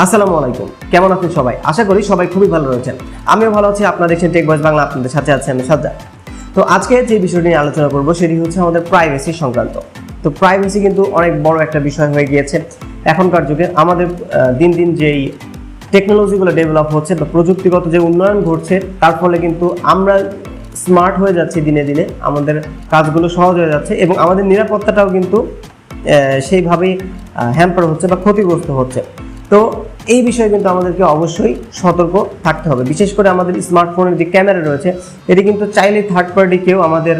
আসসালামু আলাইকুম, কেমন আছেন সবাই? আশা করি সবাই খুবই ভালো রয়েছেন। আমিও ভালো আছি। আপনারা দেখছেন টেক ভয়েস বাংলা, আপনাদের সাথে আছে আমি সাজ্জাদ। তো আজকে যে বিষয়টি নিয়ে আলোচনা করব সেটি হচ্ছে আমাদের প্রাইভেসি সংক্রান্ত। তো প্রাইভেসি কিন্তু অনেক বড় একটা বিষয় হয়ে গিয়েছে এখনকার যুগে। আমাদের দিন দিন যেই টেকনোলজিগুলো ডেভেলপ হচ্ছে বা প্রযুক্তিগত যে উন্নয়ন ঘটছে, তার ফলে কিন্তু আমরা স্মার্ট হয়ে যাচ্ছি দিনে দিনে, আমাদের কাজগুলো সহজ হয়ে যাচ্ছে এবং আমাদের নিরাপত্তাটাও কিন্তু সেইভাবেই হ্যাম্পার হচ্ছে বা ক্ষতিগ্রস্ত হচ্ছে। তো এই বিষয়ে কিন্তু আমাদেরকে অবশ্যই সতর্ক থাকতে হবে। বিশেষ করে আমাদের স্মার্টফোনের যে ক্যামেরা রয়েছে, এটি কিন্তু চাইলে থার্ড পার্টি কেউ আমাদের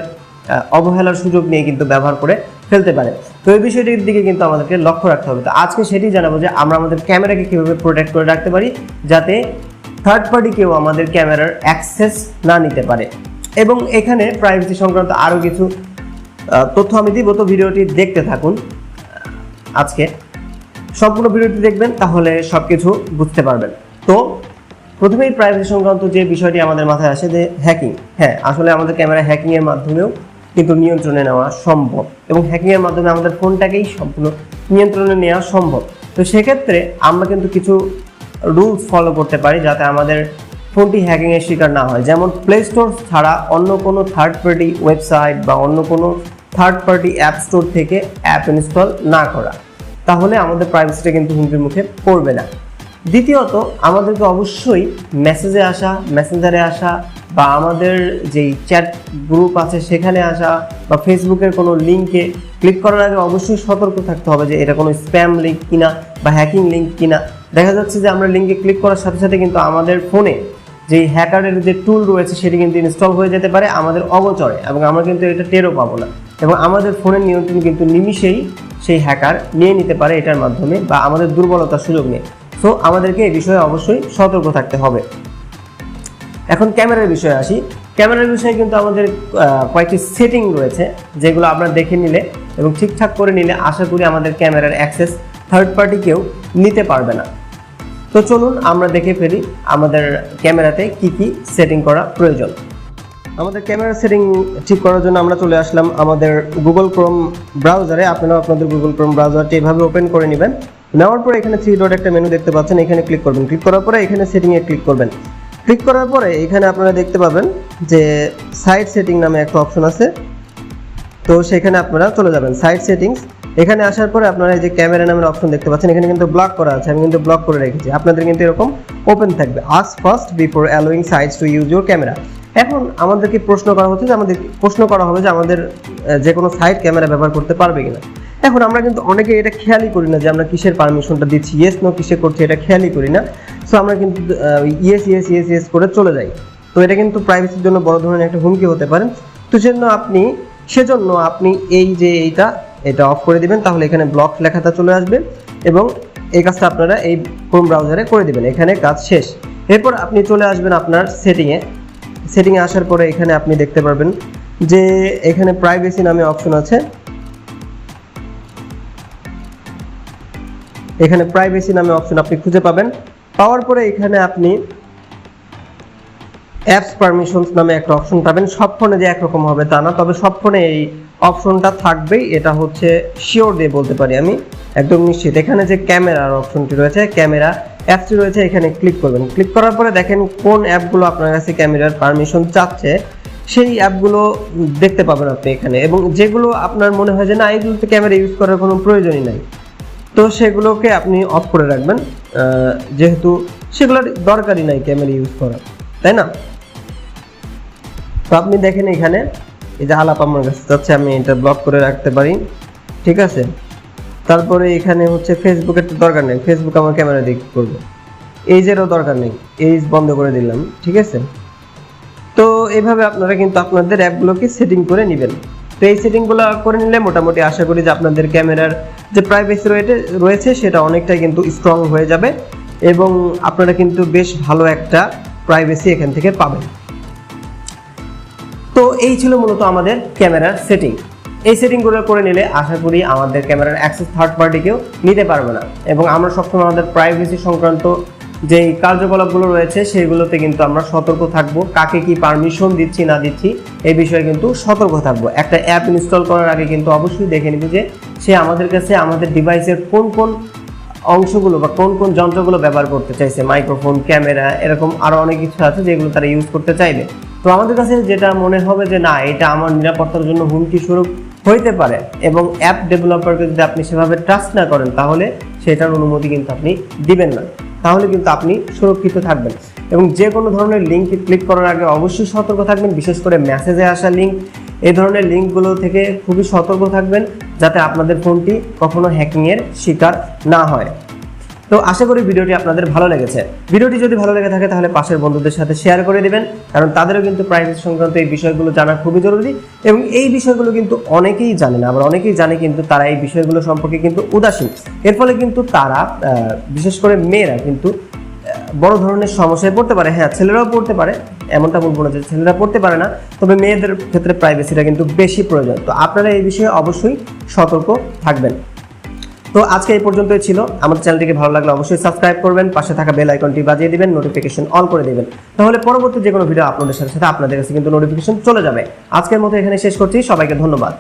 অবহেলার সুযোগ নিয়ে কিন্তু ব্যবহার করে ফেলতে পারে। তো এই বিষয়টির দিকে কিন্তু আমাদেরকে লক্ষ্য রাখতে হবে। তো আজকে সেটি জানাবো যে আমরা আমাদের ক্যামেরাকে কীভাবে প্রোটেক্ট করে রাখতে পারি যাতে থার্ড পার্টি কেউ আমাদের ক্যামেরার অ্যাক্সেস না নিতে পারে। এবং এখানে প্রাইভেসি সংক্রান্ত আরও কিছু তথ্য আমি দিব, তো ভিডিওটি দেখতে থাকুন। আজকে সম্পূর্ণ ভিডিওটি দেখবেন, তাহলে সব কিছু বুঝতে পারবেন। তো প্রথমেই প্রাইভেসি সংক্রান্ত যে বিষয়টি আমাদের মাথায় আসে যে হ্যাকিং। হ্যাঁ, আসলে আমাদের ক্যামেরা হ্যাকিংয়ের মাধ্যমেও কিন্তু নিয়ন্ত্রণে নেওয়া সম্ভব এবং হ্যাকিংয়ের মাধ্যমে আমাদের ফোনটাকেই সম্পূর্ণ নিয়ন্ত্রণে নেওয়া সম্ভব। তো সেক্ষেত্রে আমরা কিন্তু কিছু রুলস ফলো করতে পারি যাতে আমাদের ফোনটি হ্যাকিংয়ের শিকার না হয়। যেমন প্লে স্টোর ছাড়া অন্য কোনো থার্ড পার্টি ওয়েবসাইট বা অন্য কোনো থার্ড পার্টি অ্যাপ স্টোর থেকে অ্যাপ ইনস্টল না করা, তাহলে আমাদের প্রাইভেসিটা কিন্তু হুমকির মুখে পড়বে না। দ্বিতীয়ত, আমাদেরকে অবশ্যই মেসেঞ্জারে আসা বা আমাদের যেই চ্যাট গ্রুপ আছে সেখানে আসা বা ফেসবুকের কোনো লিঙ্কে ক্লিক করার আগে অবশ্যই সতর্ক থাকতে হবে যে এটা কোনো স্প্যাম লিঙ্ক কিনা বা হ্যাকিং লিঙ্ক কিনা। দেখা যাচ্ছে যে আমরা লিঙ্কে ক্লিক করার সাথে সাথে কিন্তু আমাদের ফোনে যে হ্যাকারের যে টুল রয়েছে সেটি কিন্তু ইনস্টল হয়ে যেতে পারে আমাদের অগোচরে, এবং আমরা কিন্তু এটা টেরও পাবো না এবং আমাদের ফোনের নিয়ন্ত্রণ কিন্তু নিমিষেই সেই হ্যাকার নিয়ে নিতে পারে এটার মাধ্যমে বা আমাদের দুর্বলতার সুযোগ নিয়ে। সো আমাদেরকে এই বিষয়ে অবশ্যই সতর্ক থাকতে হবে। এখন ক্যামেরার বিষয়ে আসি। ক্যামেরার বিষয়ে কিন্তু আমাদের কয়েকটি সেটিং রয়েছে যেগুলো আমরা দেখে নিলে এবং ঠিকঠাক করে নিলে আশা করি আমাদের ক্যামেরার অ্যাক্সেস থার্ড পার্টি কেউ নিতে পারবে না। তো চলুন আমরা দেখে ফেলি আমাদের ক্যামেরাতে কি কি সেটিং করা প্রয়োজন। আমাদের ক্যামেরা সেটিং ঠিক করার জন্য আমরা চলে আসলাম আমাদের গুগল ক্রোম ব্রাউজারে। আপনারা আপনাদের গুগল ক্রোম ব্রাউজারটি এভাবে ওপেন করে নেবেন। নেওয়ার পরে এখানে 3 ডট একটা মেনু দেখতে পাচ্ছেন, এখানে ক্লিক করবেন। ক্লিক করার পরে এখানে সেটিংয়ে ক্লিক করবেন। ক্লিক করার পরে এখানে আপনারা দেখতে পাবেন যে সাইট সেটিং নামে একটা অপশন আছে। তো সেখানে আপনারা চলে যাবেন সাইট সেটিংস। এখানে আসার পরে আপনারা এই যে ক্যামেরা নামের অপশন দেখতে পাচ্ছেন, এখানে কিন্তু ব্লক করা আছে, আমি কিন্তু ব্লক করে রেখেছি। আপনাদের কিন্তু এরকম ওপেন থাকবে, ask first before allowing sites to use your camera. এখন আমাদেরকে প্রশ্ন করা হচ্ছে যে আমাদের যে কোনো সাইট ক্যামেরা ব্যবহার করতে পারবে কিনা। এখন আমরা কিন্তু অনেকে এটা খেয়ালই করি না যে আমরা কিসের পারমিশনটা দিচ্ছি, ইয়েস নো কিসে করছি এটা খেয়ালই করি না। সো আমরা কিন্তু ইয়েস করে চলে যাই। তো এটা কিন্তু প্রাইভেসির জন্য বড় ধরনের একটা হুমকি হতে পারে। তো সেজন্য আপনি এই যে এটা অফ করে দিবেন, তাহলে এখানে ব্লক লেখাটা চলে আসবে এবং এই কাজটা আপনারা এই ক্রোম ব্রাউজারে করে দিবেন। এখানে কাজ শেষ। এরপর আপনি চলে আসবেন আপনার সেটিংয়ে আসার পরে এখানে আপনি দেখতে পারবেন যে এখানে প্রাইভেসি নামে অপশন আছে। এখানে প্রাইভেসি নামে অপশন আপনি খুঁজে পাবেন। পাওয়ার পরে এখানে আপনি অ্যাপস পারমিশনস নামে একটা অপশন পাবেন। সব ফোনে যে একরকম হবে তা না, তবে সব ফোনে এই অপশনটা থাকবেই, এটা হচ্ছে শিওর দিয়ে বলতে পারি, আমি একদম নিশ্চিত। এখানে যে ক্যামেরার অপশনটি রয়েছে, ক্যামেরা অ্যাপসটি রয়েছে, এখানে ক্লিক করবেন। ক্লিক করার পরে দেখেন কোন অ্যাপগুলো আপনার কাছে ক্যামেরার পারমিশন চাচ্ছে সেই অ্যাপগুলো দেখতে পাবেন আপনি এখানে, এবং যেগুলো আপনার মনে হয় যে না এগুলোতে ক্যামেরা ইউজ করার কোনো প্রয়োজনই নাই, তো সেগুলোকে আপনি অফ করে রাখবেন, যেহেতু সেগুলোর দরকারই নাই ক্যামেরা ইউজ করার, তাই না? তো আপনি দেখেন এখানে এই যে আলাপ আমার কাছে যাচ্ছে, আমি এটা ব্লক করে রাখতে পারি, ঠিক আছে। তারপরে এখানে হচ্ছে ফেসবুকের তো দরকার নেই, ফেসবুক আমার ক্যামেরা দিয়ে কি করবো, এইজেরও দরকার নেই, এইজ বন্ধ করে দিলাম, ঠিক আছে। তো এইভাবে আপনারা কিন্তু আপনাদের অ্যাপগুলোকে সেটিং করে নেবেন। তো এই সেটিংগুলো করে নিলে মোটামুটি আশা করি যে আপনাদের ক্যামেরার যে প্রাইভেসি রয়েছে সেটা অনেকটাই কিন্তু স্ট্রং হয়ে যাবে এবং আপনারা কিন্তু বেশ ভালো একটা প্রাইভেসি এখান থেকে পাবেন। তো এই ছিল মূলত আমাদের ক্যামেরার সেটিং। এই সেটিংগুলো করে নিলে আশা করি আমাদের ক্যামেরার অ্যাক্সেস থার্ড পার্টি কেউ নিতে পারবে না এবং আমরা সবসময় আমাদের প্রাইভেসি সংক্রান্ত যেই কার্যকলাপগুলো রয়েছে সেগুলোতে কিন্তু আমরা সতর্ক থাকবো। কাকে কি পারমিশন দিচ্ছি না দিচ্ছি এই বিষয়ে কিন্তু সতর্ক থাকবো। একটা অ্যাপ ইনস্টল করার আগে কিন্তু অবশ্যই দেখে নিব যে সে আমাদের কাছে আমাদের ডিভাইসের কোন কোন অংশগুলো বা কোন কোন যন্ত্রগুলো ব্যবহার করতে চাইছে, মাইক্রোফোন, ক্যামেরা, এরকম আরও অনেক কিছু আছে যেগুলো তারা ইউজ করতে চাইবে। তো আমাদের কাছে যেটা মনে হবে যে না, এটা আমার নিরাপত্তার জন্য হুমকি স্বরূপ হইতে পারে এবং অ্যাপ ডেভেলপারকে যদি আপনি সেভাবে ট্রাস্ট না করেন তাহলে সেটার অনুমতি কিন্তু আপনি দিবেন না, তাহলে কিন্তু আপনি সুরক্ষিত থাকবেন। এবং যে কোনো ধরনের লিঙ্কে ক্লিক করার আগে অবশ্যই সতর্ক থাকবেন, বিশেষ করে মেসেজে আসা লিঙ্ক, এই ধরনের লিঙ্কগুলো থেকে খুবই সতর্ক থাকবেন যাতে আপনাদের ফোনটি কখনো হ্যাকিংয়ের শিকার না হয়। তো আশা করি ভিডিওটি আপনাদের ভালো লেগেছে। ভিডিওটি যদি ভালো লেগে থাকে তাহলে পাশের বন্ধুদের সাথে শেয়ার করে দিবেন, কারণ তাদেরও কিন্তু প্রাইভেসি সংক্রান্ত এই বিষয়গুলো জানা খুবই জরুরি এবং এই বিষয়গুলো কিন্তু অনেকেই জানে না, আবার অনেকেই জানে কিন্তু তারা এই বিষয়গুলো সম্পর্কে কিন্তু উদাসীন। এর ফলে কিন্তু তারা বিশেষ করে মেয়েরা কিন্তু বড় ধরনের সমস্যায় পড়তে পারে। হ্যাঁ, ছেলেরাও পড়তে পারে, এমনটা বলবো না যে ছেলেরা পড়তে পারে না, তবে মেয়েদের ক্ষেত্রে প্রাইভেসিটা কিন্তু বেশি প্রয়োজন। তো আপনারা এই বিষয়ে অবশ্যই সতর্ক থাকবেন। তো আজকে এই পর্যন্তই ছিল। আমাদের চ্যানেলটিকে ভালো লাগলে অবশ্যই সাবস্ক্রাইব করবেন, পাশে থাকা বেল আইকনটি বাজিয়ে দিবেন, নোটিফিকেশন অল করে দিবেন, তাহলে পরবর্তী যে কোনো ভিডিও আপলোডের সাথে সাথে আপনাদের কাছে কিন্তু নোটিফিকেশন চলে যাবে। আজকের মতো এখানে শেষ করছি, সবাইকে ধন্যবাদ।